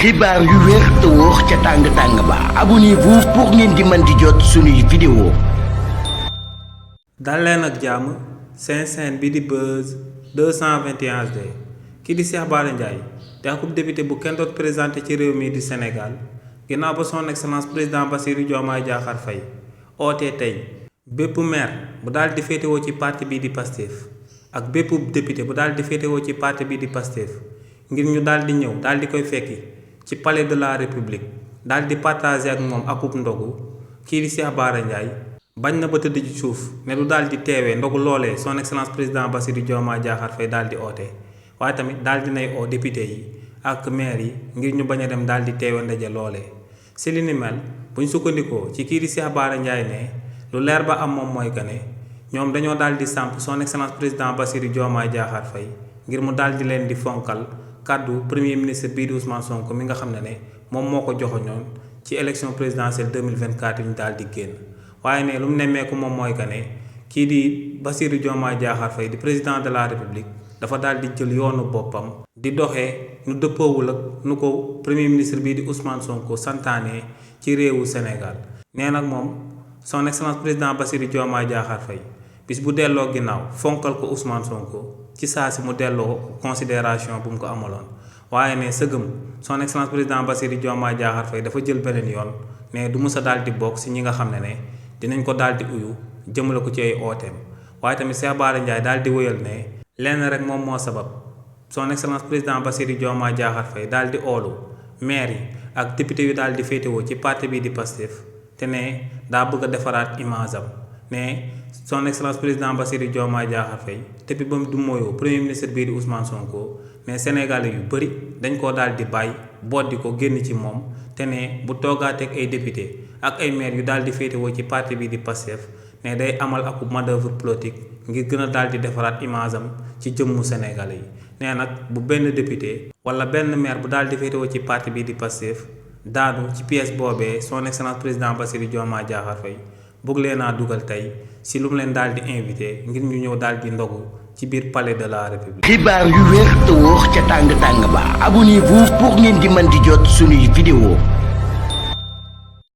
xibaar yu wér te wóor ca tàng ba abonnez-vous pour ngeen di mën di jot suñuy vidéo. dal leen ak jàmm seen bi di Buzz 221 HD kii di Cheikh Bara Ndiaye te akub député bu kenn doot présenté ci réew mi di Sénégal ginnaaw ba son excellence président Bassirou Diomaye Diakhar Faye ootee tey bépp maire bu daal di féetewoo ci parti bii di Pastef ak bépp député bu daal di féetewoo ci parti bii di Pastef ngir ñu daal di ñëw daal di koy fekki ci palais de la république daal di partager ak moom akub ndogu kii di Cheikh Bara Ndiaye bañ na ba tëdd ci suuf ne du daal di teewee ndogu loolee son excellence président Bassirou Diomaye Diakhar Faye daal di oote waaye tamit daal di nay oo député yi ak maire yi ngir ñu bañ a dem daal di teewee ndaje loolee. si li ni mel bu ñu sukkandikoo ci kii di Cheikh Bara Ndiaye ne lu leer ba am moom mooy que ne ñoom dañoo daal di samp son excellence président Bassirou Diomaye Diakhar Faye ngir mu daal di leen di fonkal kàddu premier ministre bii di Ousmane Sonko mi nga xam ne moom moo ko joxoñoon ci élection présidentielle 2024 yi ñu daal di génn waaye ne lu mu nemmeeku moom mooy que ne kii di Bassirou Diomaye Diakhar Faye di président de la république dafa daal di jël yoonu boppam di doxee nu dëppoowul ak nu ko premier ministre bii di Ousmane Sonko santaane ci réewu Sénégal. nee nag moom son excellence président Bassirou Diomaye Diakhar Faye bis bu delloo ginnaaw fonkal ko Ousmane Sonko ci saa si mu delloo considération bu mu ko amaloon waaye ne sëgëm son excellence président Bassirou Diomaye Diakhar Faye dafa jël beneen yoon ne du musa daal di bokk si ñi nga xam ne dinañ ko daal di uyu jëmale ko ci ay ooteem. waaye tamit Cheikh Bara Ndiaye daal di wëyal ne lenn rek moom moo sabab son excellence président Bassirou Diomaye Diakhar Faye daal di oolu maire yi ak député yu daal di féetewoo ci parti bii di Pastef te ne daa bëgg a defaraat image am ne son excellence président Bassirou Diomaye Diakhar Faye depuis ba mu du mooyoo premier ministre bii di Ousmane Sonko ne Sénégalais yu bëri dañ koo daal di bàyyi boddi ko génn ci moom te ne bu toogaateeg ay député ak ay maire yu daal di féetewoo ci parti bii di Pastef ne day amal ak manœuvre politique ngir gën a daal di defaraat image am ci jëmmu Sénégalais yi. nee nag bu benn député wala benn maire bu daal di féetewoo ci parti bii di Pastef daanu ci pièce boobee son excellence président Bassirou Diomaye Diakhar Faye bëgg leen a dugal tey si lu mu leen daal di invité ngir ñu ñëw daal di ndogu ci biir palais de la république. xibaar yu wér te wóor ca tàng ba abonnez-vous pour ngeen di mën di jot suñuy vidéo.